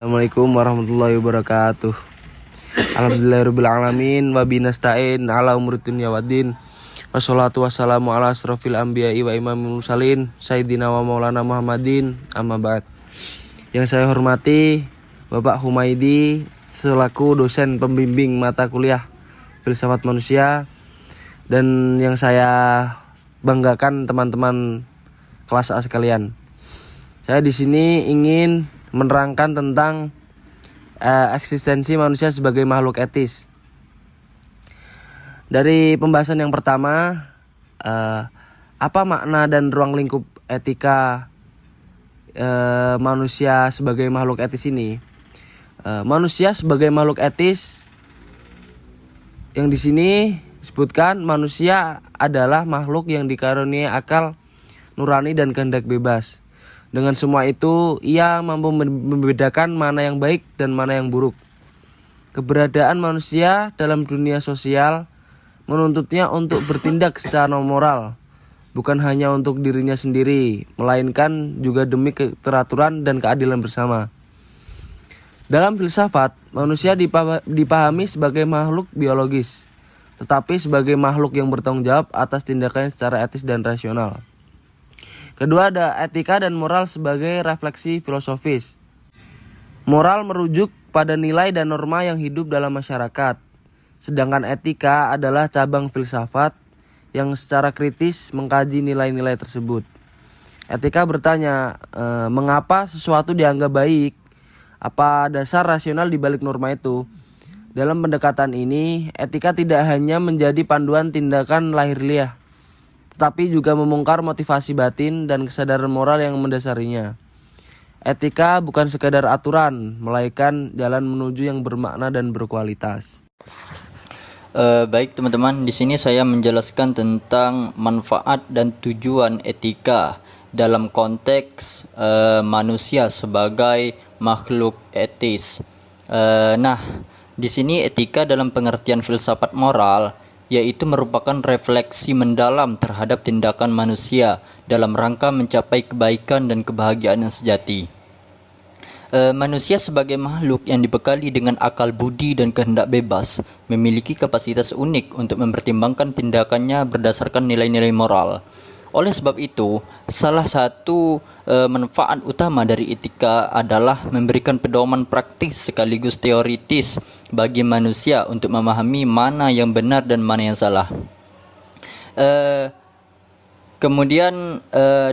Assalamualaikum warahmatullahi wabarakatuh. Alhamdulillahirrabbilalamin. Wabihi nasta'in ala umuri dunya waddin. Wassalatu wassalamu ala asrofil anbiya'i wa imamil mursalin Sayyidina wa maulana Muhammadin. Amma ba'd. Yang saya hormati Bapak Humaydi selaku dosen pembimbing mata kuliah Filsafat Manusia, dan yang saya banggakan teman-teman kelas A sekalian. Saya di sini ingin menerangkan tentang eksistensi manusia sebagai makhluk etis. Dari pembahasan yang pertama, apa makna dan ruang lingkup etika manusia sebagai makhluk etis ini? Manusia sebagai makhluk etis yang di sini disebutkan, manusia adalah makhluk yang dikaruniai akal nurani dan kehendak bebas. Dengan semua itu, ia mampu membedakan mana yang baik dan mana yang buruk. Keberadaan manusia dalam dunia sosial menuntutnya untuk bertindak secara moral, bukan hanya untuk dirinya sendiri, melainkan juga demi keteraturan dan keadilan bersama. Dalam filsafat, manusia dipahami sebagai makhluk biologis, tetapi sebagai makhluk yang bertanggung jawab atas tindakannya secara etis dan rasional. Kedua, ada etika dan moral sebagai refleksi filosofis. Moral merujuk pada nilai dan norma yang hidup dalam masyarakat, sedangkan etika adalah cabang filsafat yang secara kritis mengkaji nilai-nilai tersebut. Etika bertanya, mengapa sesuatu dianggap baik? Apa dasar rasional di balik norma itu? Dalam pendekatan ini, etika tidak hanya menjadi panduan tindakan lahiriah, tetapi juga membongkar motivasi batin dan kesadaran moral yang mendasarinya. Etika bukan sekadar aturan, melainkan jalan menuju yang bermakna dan berkualitas. Baik teman-teman, di sini saya menjelaskan tentang manfaat dan tujuan etika dalam konteks manusia sebagai makhluk etis. Nah, di sini etika dalam pengertian filsafat moral yaitu merupakan refleksi mendalam terhadap tindakan manusia dalam rangka mencapai kebaikan dan kebahagiaan yang sejati. Manusia sebagai makhluk yang dibekali dengan akal budi dan kehendak bebas memiliki kapasitas unik untuk mempertimbangkan tindakannya berdasarkan nilai-nilai moral. Oleh sebab itu, salah satu manfaat utama dari etika adalah memberikan pedoman praktis sekaligus teoritis bagi manusia untuk memahami mana yang benar dan mana yang salah. Kemudian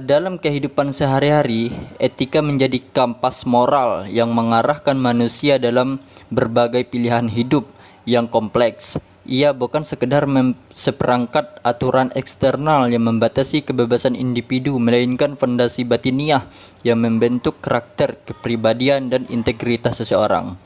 dalam kehidupan sehari-hari, etika menjadi kampas moral yang mengarahkan manusia dalam berbagai pilihan hidup yang kompleks. Ia bukan sekedar seperangkat aturan eksternal yang membatasi kebebasan individu, melainkan fondasi batiniah yang membentuk karakter, kepribadian, dan integritas seseorang.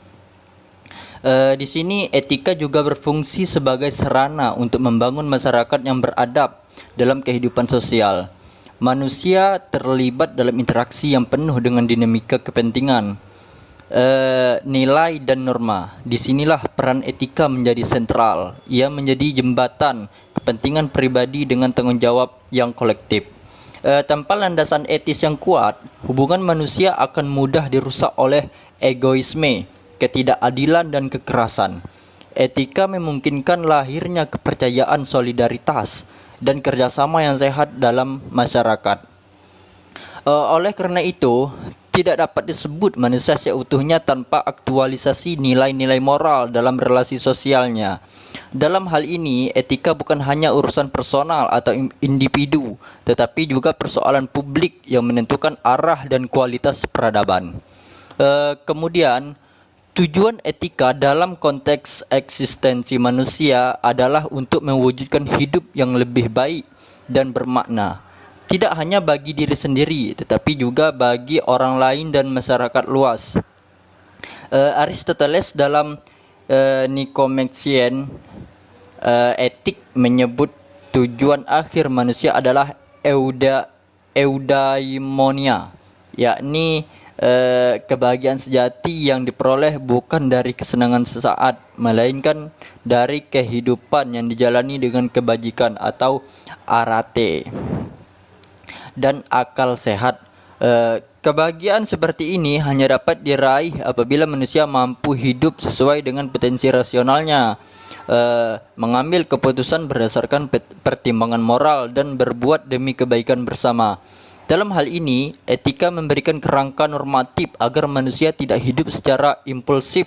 Di sini etika juga berfungsi sebagai sarana untuk membangun masyarakat yang beradab dalam kehidupan sosial. Manusia terlibat dalam interaksi yang penuh dengan dinamika kepentingan, nilai dan norma. Disinilah peran etika menjadi sentral. Ia menjadi jembatan kepentingan pribadi dengan tanggung jawab yang kolektif. Tanpa landasan etis yang kuat, hubungan manusia akan mudah dirusak oleh egoisme, ketidakadilan, dan kekerasan. Etika memungkinkan lahirnya kepercayaan, solidaritas, dan kerjasama yang sehat dalam masyarakat. Oleh karena itu, tidak dapat disebut manusia seutuhnya tanpa aktualisasi nilai-nilai moral dalam relasi sosialnya. Dalam hal ini, etika bukan hanya urusan personal atau individu, tetapi juga persoalan publik yang menentukan arah dan kualitas peradaban. Kemudian, tujuan etika dalam konteks eksistensi manusia adalah untuk mewujudkan hidup yang lebih baik dan bermakna. Tidak hanya bagi diri sendiri, tetapi juga bagi orang lain dan masyarakat luas. Aristoteles dalam Nicomachean Etik menyebut tujuan akhir manusia adalah eudaimonia, yakni kebahagiaan sejati yang diperoleh bukan dari kesenangan sesaat, melainkan dari kehidupan yang dijalani dengan kebajikan atau arate dan akal sehat. Kebahagiaan seperti ini hanya dapat diraih apabila manusia mampu hidup sesuai dengan potensi rasionalnya, mengambil keputusan berdasarkan pertimbangan moral dan berbuat demi kebaikan bersama. Dalam hal ini, etika memberikan kerangka normatif agar manusia tidak hidup secara impulsif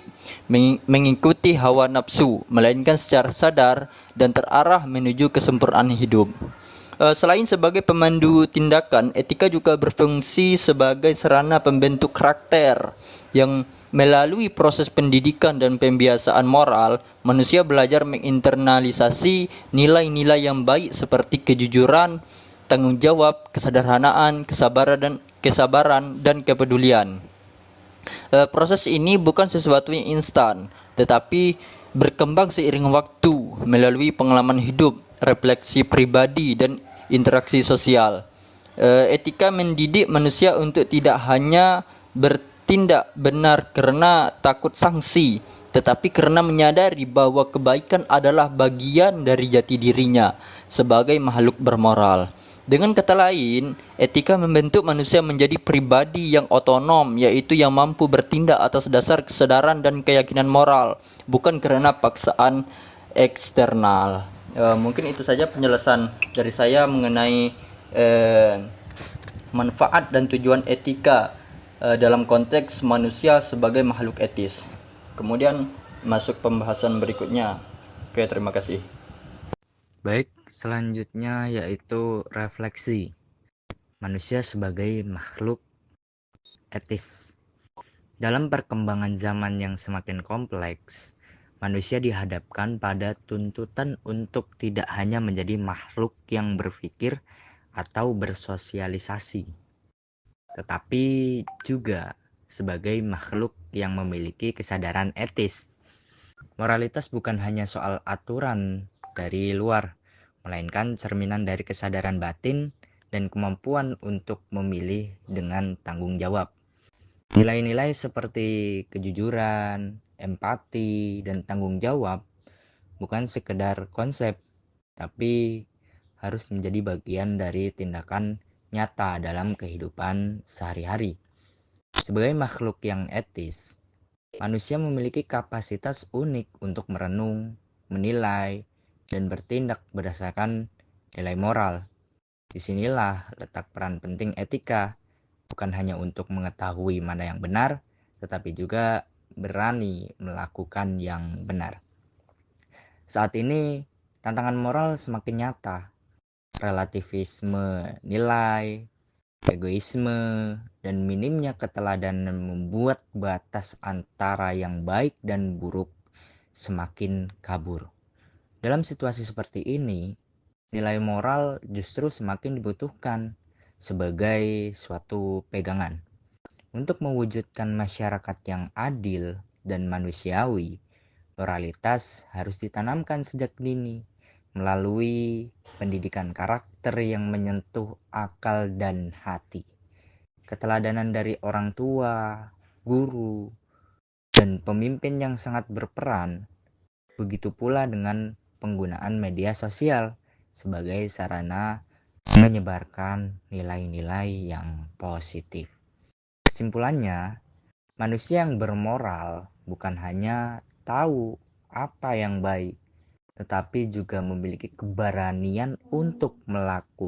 mengikuti hawa nafsu, melainkan secara sadar dan terarah menuju kesempurnaan hidup. Selain sebagai pemandu tindakan, etika juga berfungsi sebagai sarana pembentuk karakter yang melalui proses pendidikan dan pembiasaan moral, manusia belajar menginternalisasi nilai-nilai yang baik seperti kejujuran, tanggung jawab, kesederhanaan, kesabaran dan kepedulian. Proses ini bukan sesuatu yang instan, tetapi berkembang seiring waktu melalui pengalaman hidup, refleksi pribadi, dan interaksi sosial. Etika mendidik manusia untuk tidak hanya bertindak benar karena takut sanksi, tetapi karena menyadari bahwa kebaikan adalah bagian dari jati dirinya sebagai makhluk bermoral. Dengan kata lain, etika membentuk manusia menjadi pribadi yang otonom, yaitu yang mampu bertindak atas dasar kesadaran dan keyakinan moral, bukan karena paksaan eksternal. Mungkin itu saja penjelasan dari saya mengenai manfaat dan tujuan etika dalam konteks manusia sebagai makhluk etis. Kemudian masuk pembahasan berikutnya. Oke, terima kasih. Baik, selanjutnya yaitu refleksi. Manusia sebagai makhluk etis. Dalam perkembangan zaman yang semakin kompleks, manusia dihadapkan pada tuntutan untuk tidak hanya menjadi makhluk yang berpikir atau bersosialisasi, tetapi juga sebagai makhluk yang memiliki kesadaran etis. Moralitas bukan hanya soal aturan dari luar, melainkan cerminan dari kesadaran batin dan kemampuan untuk memilih dengan tanggung jawab. Nilai-nilai seperti kejujuran, empati, dan tanggung jawab bukan sekedar konsep, tapi harus menjadi bagian dari tindakan nyata dalam kehidupan sehari-hari. Sebagai makhluk yang etis, manusia memiliki kapasitas unik untuk merenung, menilai, dan bertindak berdasarkan nilai moral. Disinilah letak peran penting etika, bukan hanya untuk mengetahui mana yang benar, tetapi juga berani melakukan yang benar. Saat ini, tantangan moral semakin nyata. Relativisme nilai, egoisme, dan minimnya keteladanan membuat batas antara yang baik dan buruk semakin kabur. Dalam situasi seperti ini, nilai moral justru semakin dibutuhkan sebagai suatu pegangan. Untuk mewujudkan masyarakat yang adil dan manusiawi, moralitas harus ditanamkan sejak dini melalui pendidikan karakter yang menyentuh akal dan hati. Keteladanan dari orang tua, guru, dan pemimpin yang sangat berperan. Begitu pula dengan penggunaan media sosial sebagai sarana menyebarkan nilai-nilai yang positif. Kesimpulannya, manusia yang bermoral bukan hanya tahu apa yang baik, tetapi juga memiliki keberanian untuk melakukan